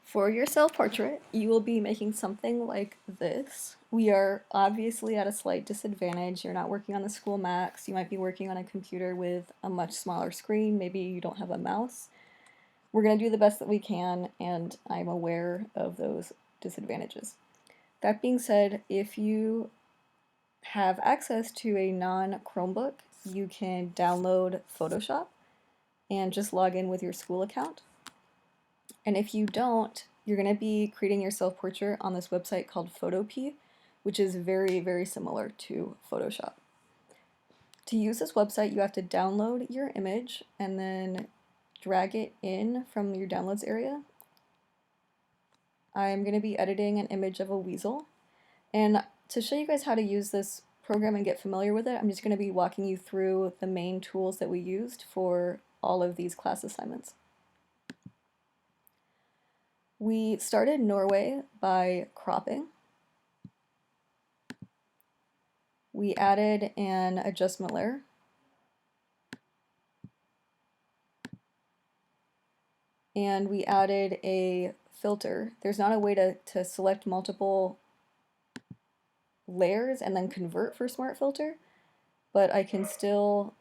For your self-portrait, you will be making something like this. We are obviously at a slight disadvantage. You're not working on the school Macs. You might be working on a computer with a much smaller screen. Maybe you don't have a mouse. We're going to do the best that we can, and I'm aware of those disadvantages. That being said, if you have access to a non-Chromebook, you can download Photoshop and just log in with your school account. And if you don't, you're going to be creating your self-portrait on this website called Photopea, which is very, very similar to Photoshop. To use this website, you have to download your image and then drag it in from your downloads area. I'm going to be editing an image of a weasel. And to show you guys how to use this program and get familiar with it, I'm just going to be walking you through the main tools that we used for all of these class assignments. We started Norway by cropping. We added an adjustment layer. And we added a filter. There's not a way to select multiple layers and then convert for smart filter, but I can still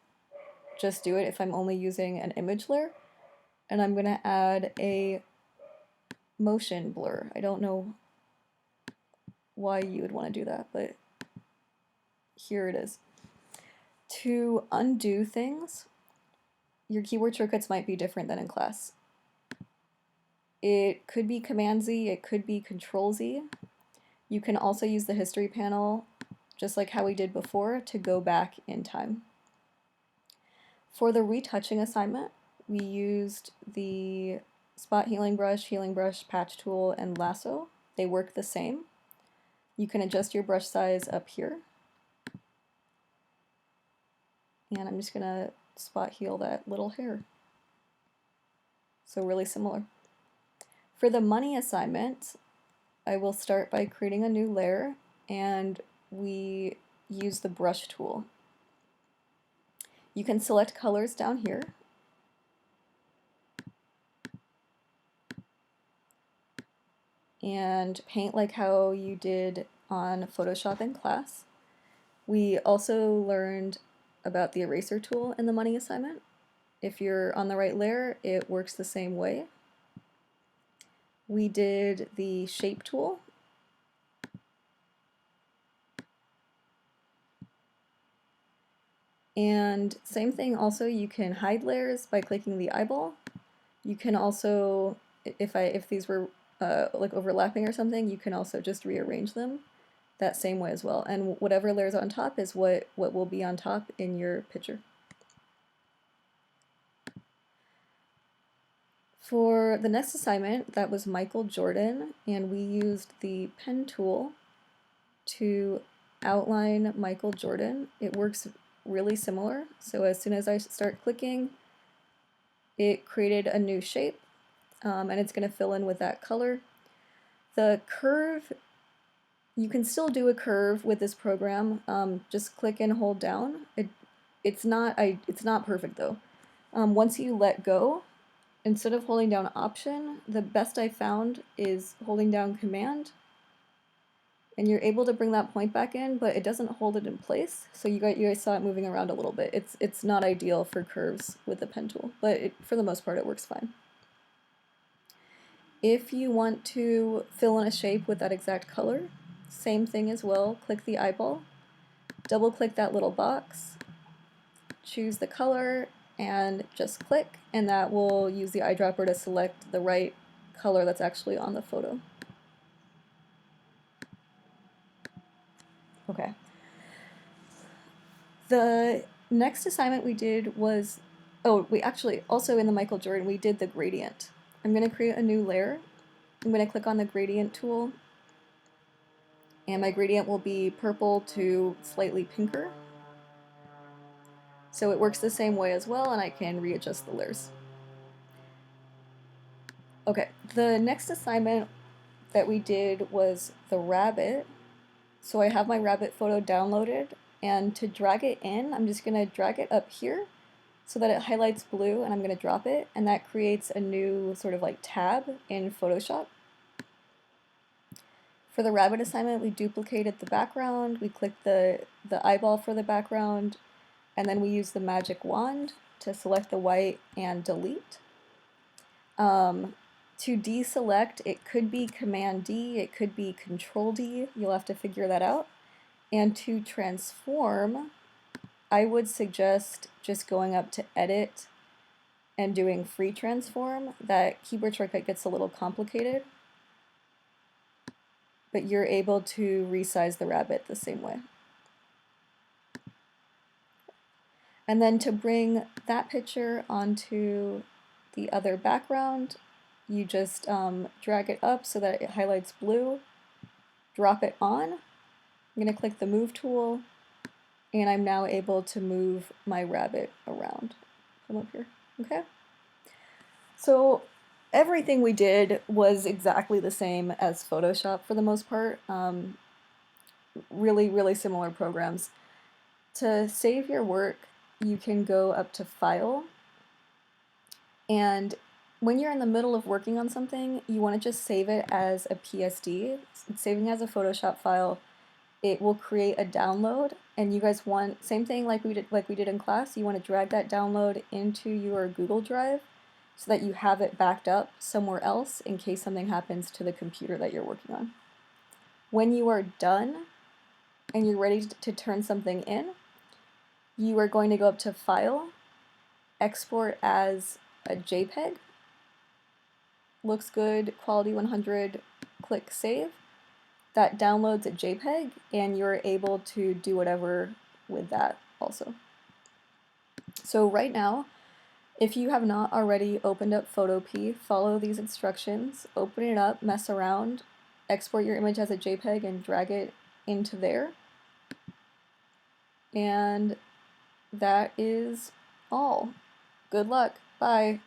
just do it if I'm only using an image layer. And I'm going to add a motion blur. I don't know why you would want to do that, but here it is. To undo things, your keyboard shortcuts might be different than in class. It could be Command Z, it could be Control Z. You can also use the history panel, just like how we did before, to go back in time. For the retouching assignment, we used the spot healing brush, patch tool, and lasso. They work the same. You can adjust your brush size up here. And I'm just gonna spot heal that little hair. So really similar. For the money assignment, I will start by creating a new layer, and we use the brush tool. You can select colors down here. And paint like how you did on Photoshop in class. We also learned about the eraser tool in the money assignment. If you're on the right layer, it works the same way. We did the shape tool. And same thing also, you can hide layers by clicking the eyeball. You can also, if these were like overlapping or something, you can also just rearrange them that same way as well. And whatever layer's on top is what will be on top in your picture. For the next assignment, that was Michael Jordan, and we used the pen tool to outline Michael Jordan. It works really similar. So as soon as I start clicking, it created a new shape, and it's going to fill in with that color. The curve, you can still do a curve with this program. Just click and hold down. It's not perfect though. Once you let go, instead of holding down Option, the best I found is holding down Command, and you're able to bring that point back in, but it doesn't hold it in place. So you guys saw it moving around a little bit. It's not ideal for curves with the pen tool, but for the most part it works fine. If you want to fill in a shape with that exact color, same thing as well. Click the eyeball, double click that little box, choose the color, and just click, and that will use the eyedropper to select the right color that's actually on the photo. Okay. The next assignment we did was, we actually, also in the Michael Jordan, we did the gradient. I'm going to create a new layer. I'm going to click on the gradient tool, and my gradient will be purple to slightly pinker. So it works the same way as well, and I can readjust the layers. Okay, the next assignment that we did was the rabbit. So I have my rabbit photo downloaded, and to drag it in, I'm just going to drag it up here so that it highlights blue, and I'm going to drop it, and that creates a new sort of like tab in Photoshop. For the rabbit assignment, we duplicated the background, we clicked the eyeball for the background, and then we used the magic wand to select the white and delete. To deselect, it could be Command D, it could be Control D, you'll have to figure that out. And to transform, I would suggest just going up to Edit and doing Free Transform. That keyboard shortcut gets a little complicated, but you're able to resize the rabbit the same way. And then to bring that picture onto the other background, you just drag it up so that it highlights blue, drop it on. I'm going to click the Move tool, and I'm now able to move my rabbit around. Come up here, okay? So everything we did was exactly the same as Photoshop for the most part. Really, really similar programs. To save your work, you can go up to File, and when you're in the middle of working on something, you want to just save it as a PSD. Saving as a Photoshop file, it will create a download, and you guys want, same thing like we did in class, you want to drag that download into your Google Drive so that you have it backed up somewhere else in case something happens to the computer that you're working on. When you are done and you're ready to turn something in, you are going to go up to File, Export as a JPEG. Looks good, quality 100, click Save. That downloads a JPEG, and you're able to do whatever with that also. So right now, if you have not already opened up Photopea, follow these instructions, open it up, mess around, export your image as a JPEG and drag it into there. And that is all. Good luck. Bye.